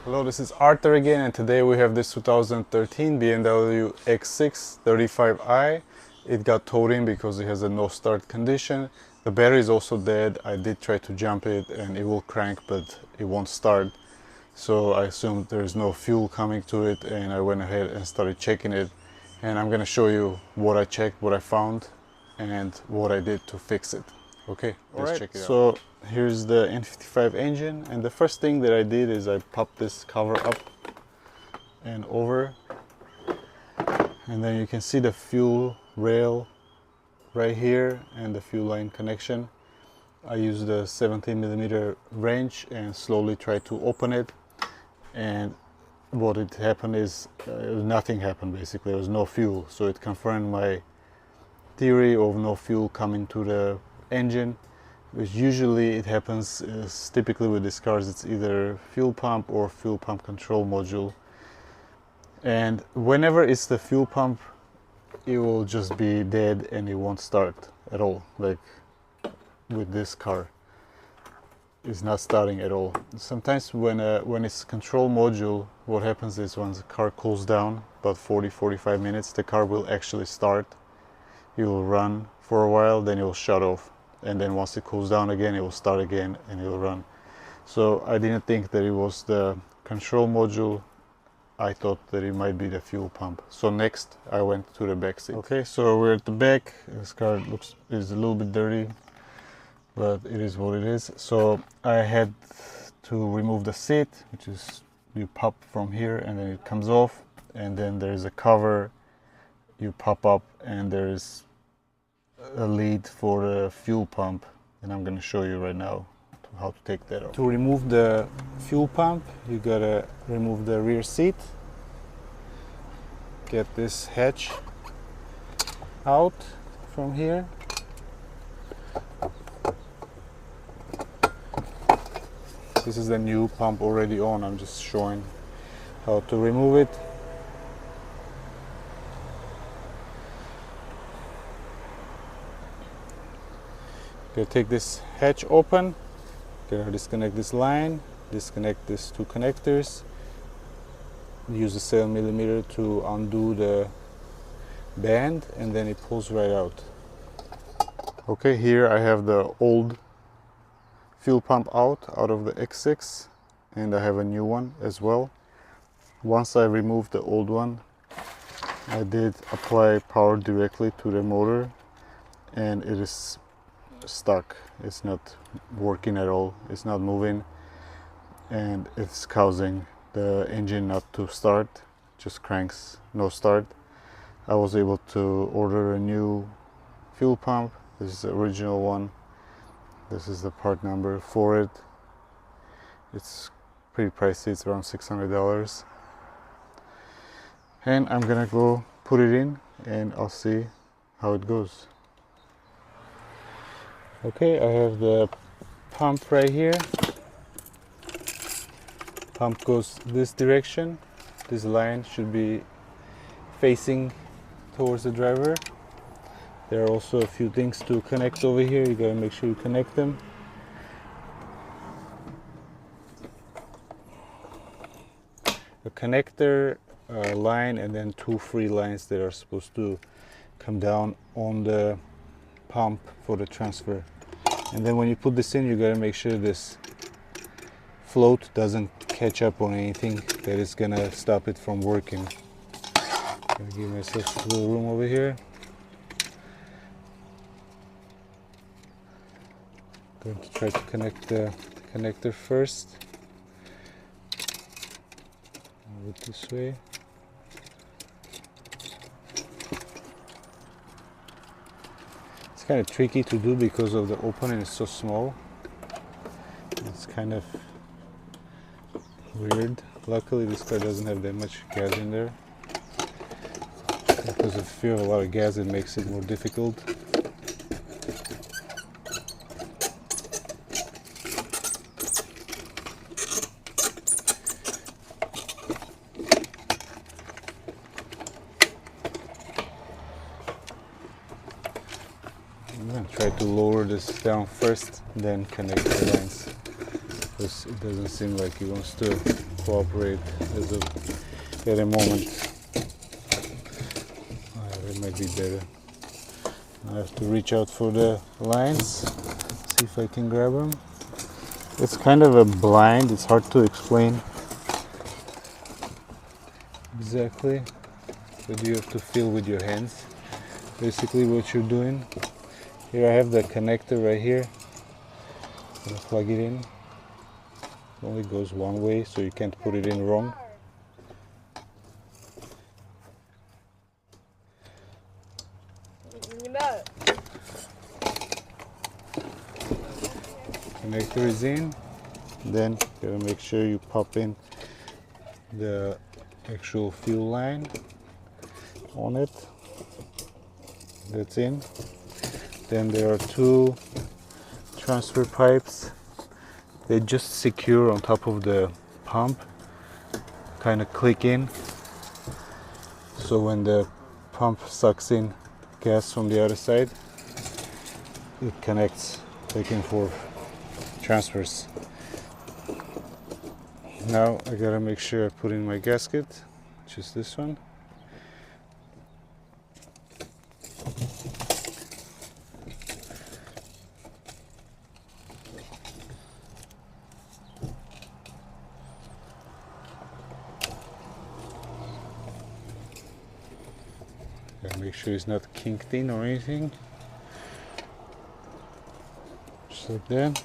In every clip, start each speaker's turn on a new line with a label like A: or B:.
A: Hello, this is Arthur again, and today we have this 2013 BMW X6 35i. It got towed in because it has a no start condition. The battery is also dead. I did try to jump it and it will crank, but it won't start. So I assumed there's no fuel coming to it, and I went ahead and started checking it. And I'm gonna show you what I checked, what I found, and what I did to fix it. Okay, let's check it out. So here's the N55 engine, and the first thing that I did is I popped this cover up and over, and then you can see the fuel rail right here and the fuel line connection. I used a 17mm wrench and slowly tried to open it, and what had happened is nothing happened. Basically, there was no fuel, so it confirmed my theory of no fuel coming to the engine, which usually it happens. Typically with these cars it's either fuel pump or fuel pump control module, and whenever it's the fuel pump it will just be dead and it won't start at all. Like with this car, it's not starting at all. Sometimes when it's control module, what happens is once the car cools down about 40-45 minutes, the car will actually start. It will run for a while, then it will shut off, and then once it cools down again it will start again and it will run. So I didn't think that it was the control module. I thought that it might be the fuel pump. So next I went to the back seat. Okay, so we're at the back. This car is a little bit dirty, but it is what it is. So I had to remove the seat, which is you pop from here and then it comes off, and then there's a cover you pop up, and there's a lead for the fuel pump, and I'm going to show you right now how to take that off. To remove the fuel pump, you gotta remove the rear seat, get this hatch out from here, this is the new pump already on. I'm just showing how to remove it. You take this hatch open, you disconnect this line, disconnect these two connectors, use the 7mm to undo the band, and then it pulls right out. Okay, here I have the old fuel pump out of the X6, and I have a new one as well. Once I removed the old one, I did apply power directly to the motor, and it is stuck. It's not working at all. It's not moving, and it's causing the engine not to start. Just cranks, no start. I was able to order a new fuel pump. This is the original one. This is the part number for it. It's pretty pricey. It's around $600, and I'm gonna go put it in and I'll see how it goes. Okay, I have the pump right here. Pump goes this direction. This line should be facing towards the driver. There are also a few things to connect over here. You gotta make sure you connect them. A connector, line, and then two free lines that are supposed to come down on the pump for the transfer. And then when you put this in, you gotta make sure this float doesn't catch up on anything that is gonna stop it from working. I'm gonna give myself a little room over here. I'm going to try to connect the connector first. Move it this way. It's kind of tricky to do because of the opening is so small. It's kind of weird. Luckily this car doesn't have that much gas in there, because if you have a lot of gas it makes it more difficult. I'm going to try to lower this down first, then connect the lines, because it doesn't seem like it wants to cooperate at a moment. That might be better. I have to reach out for the lines, see if I can grab them. It's kind of a blind, it's hard to explain exactly, but you have to feel with your hands basically what you're doing. Here I have the connector right here. I'm gonna plug it in. It only goes one way, so you can't put it in wrong. Connector is in. Then you gotta make sure you pop in the actual fuel line on it. That's in. Then there are two transfer pipes. They just secure on top of the pump, kind of click in, so when the pump sucks in gas from the other side, it connects back and forth, transfers. Now I gotta make sure I put in my gasket, which is this one. Gotta make sure it's not kinked in or anything. Just like that.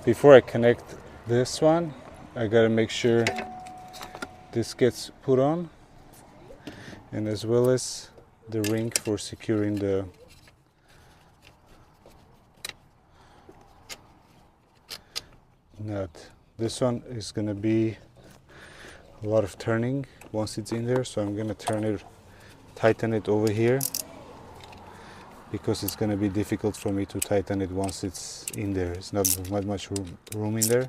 A: Before I connect this one, I gotta make sure this gets put on, and as well as the ring for securing the nut. This one is gonna be a lot of turning once it's in there, so I'm gonna tighten it over here, because it's going to be difficult for me to tighten it once it's in there. It's not much room in there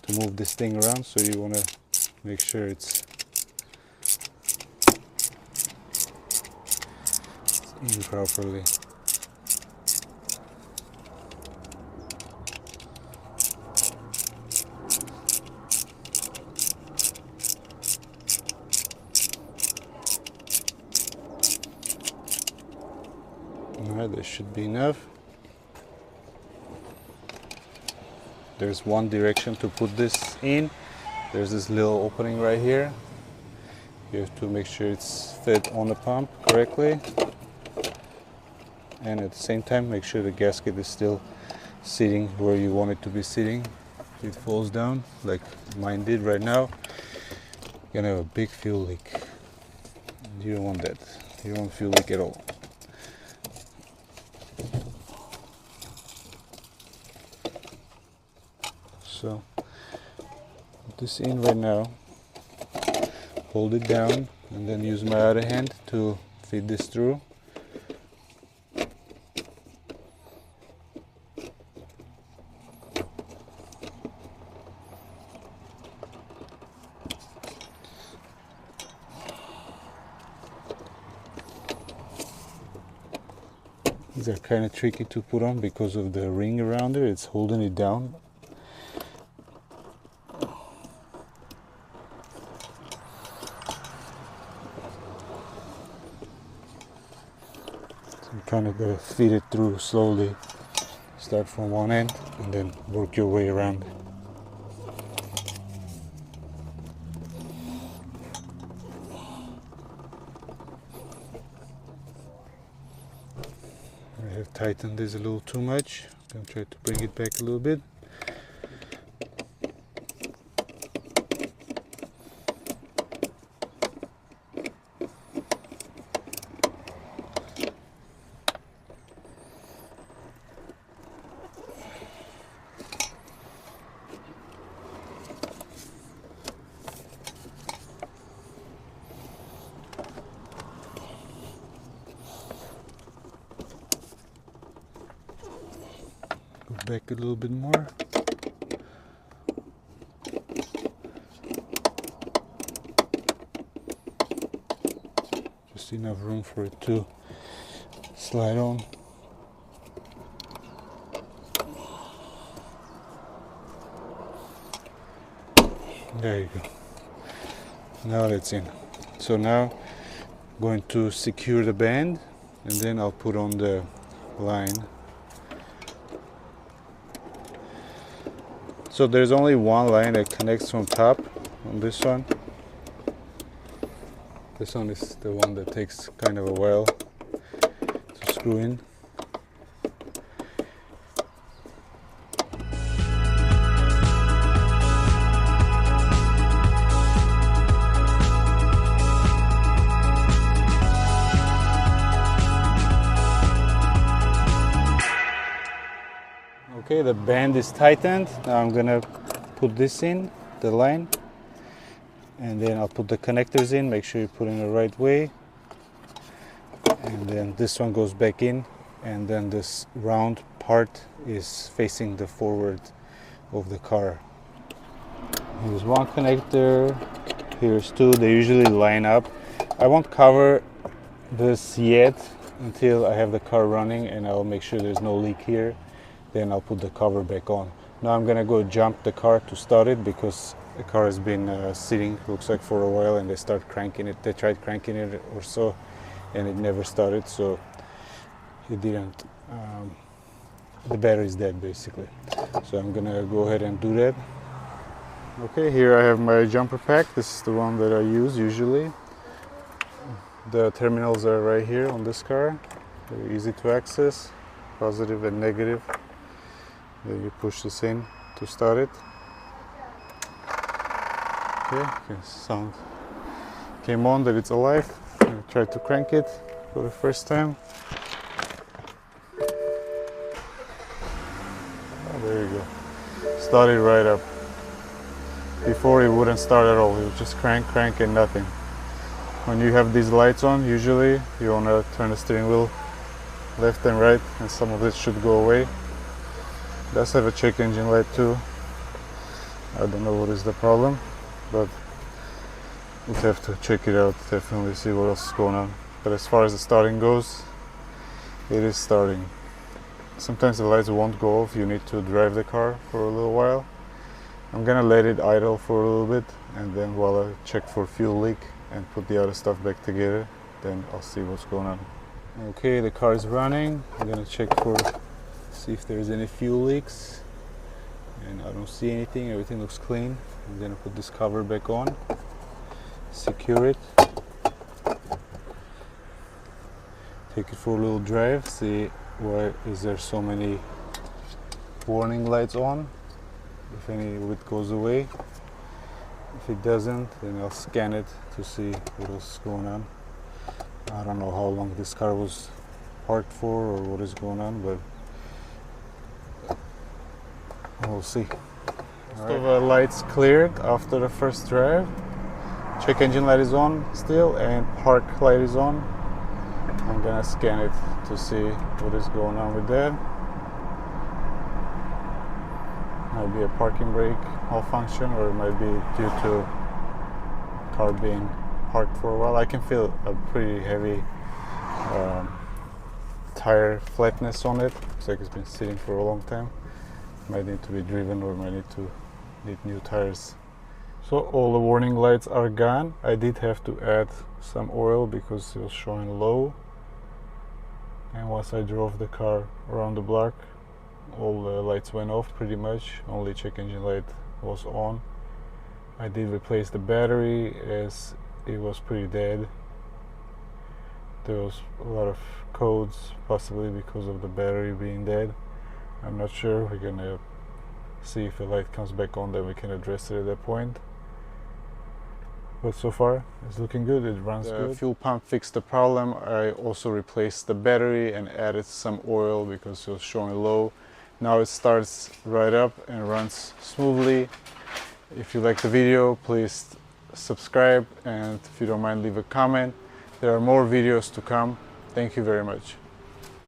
A: to move this thing around, so you want to make sure it's in properly. Alright, this should be enough. There's one direction to put this in. There's this little opening right here. You have to make sure it's fed on the pump correctly, and at the same time make sure the gasket is still sitting where you want it to be sitting. If it falls down like mine did right now, you're gonna have a big fuel leak. You don't want that. You don't want fuel leak at all. So put this in right now, hold it down, and then use my other hand to feed this through. These are kind of tricky to put on because of the ring around it. It's holding it down. Kind of gotta feed it through slowly. Start from one end and then work your way around. I have tightened this a little too much. I'm gonna try to bring it back a little bit. Back a little bit more. Just enough room for it to slide on. There you go. Now that's in. So now I'm going to secure the band and then I'll put on the line. So there's only one line that connects from top on this one. This one is the one that takes kind of a while to screw in. Okay, the band is tightened. Now I'm gonna put this in, the line, and then I'll put the connectors in. Make sure you put in the right way. And then this one goes back in, and then this round part is facing the forward of the car. Here's one connector, here's two. They usually line up. I won't cover this yet until I have the car running, and I'll make sure there's no leak here. Then I'll put the cover back on. Now I'm gonna go jump the car to start it because the car has been sitting, looks like, for a while, and they start cranking it. They tried cranking it or so, and it never started, so it didn't. The battery is dead basically. So I'm gonna go ahead and do that. Okay, here I have my jumper pack. This is the one that I use usually. The terminals are right here on this car. Very easy to access, positive and negative. Then you push this in to start it. Okay, sound came on that it's alive. I tried to crank it for the first time. Oh, there you go. Started right up. Before it wouldn't start at all. It would just crank, and nothing. When you have these lights on, usually you want to turn the steering wheel left and right, and some of it should go away. It does have a check engine light too. I don't know what is the problem, but we'll have to check it out, definitely see what else is going on. But as far as the starting goes, it is starting. Sometimes the lights won't go off, you need to drive the car for a little while. I'm gonna let it idle for a little bit, and then while I check for fuel leak and put the other stuff back together, then I'll see what's going on. Okay, the car is running. I'm gonna check for, see if there's any fuel leaks, and I don't see anything. Everything looks clean. I'm gonna put this cover back on, secure it, take it for a little drive, see why is there so many warning lights on, if any of it goes away. If it doesn't, then I'll scan it to see what else is going on. I don't know how long this car was parked for or what is going on, but we'll see. Most of the lights cleared after the first drive. Check engine light is on still, and park light is on. I'm gonna scan it to see what is going on with that. Might be a parking brake malfunction, or it might be due to car being parked for a while. I can feel a pretty heavy tire flatness on it. Looks like it's been sitting for a long time. Might need to be driven, or might need new tires. So all the warning lights are gone. I did have to add some oil because it was showing low, and once I drove the car around the block, all the lights went off pretty much. Only check engine light was on. I did replace the battery as it was pretty dead. There was a lot of codes, possibly because of the battery being dead. I'm not sure. We're gonna see if the light comes back on, then we can address it at that point. But so far it's looking good, it runs good. The fuel pump fixed the problem. I also replaced the battery and added some oil because it was showing low. Now it starts right up and runs smoothly. If you like the video, please subscribe, and if you don't mind, leave a comment. There are more videos to come. Thank you very much.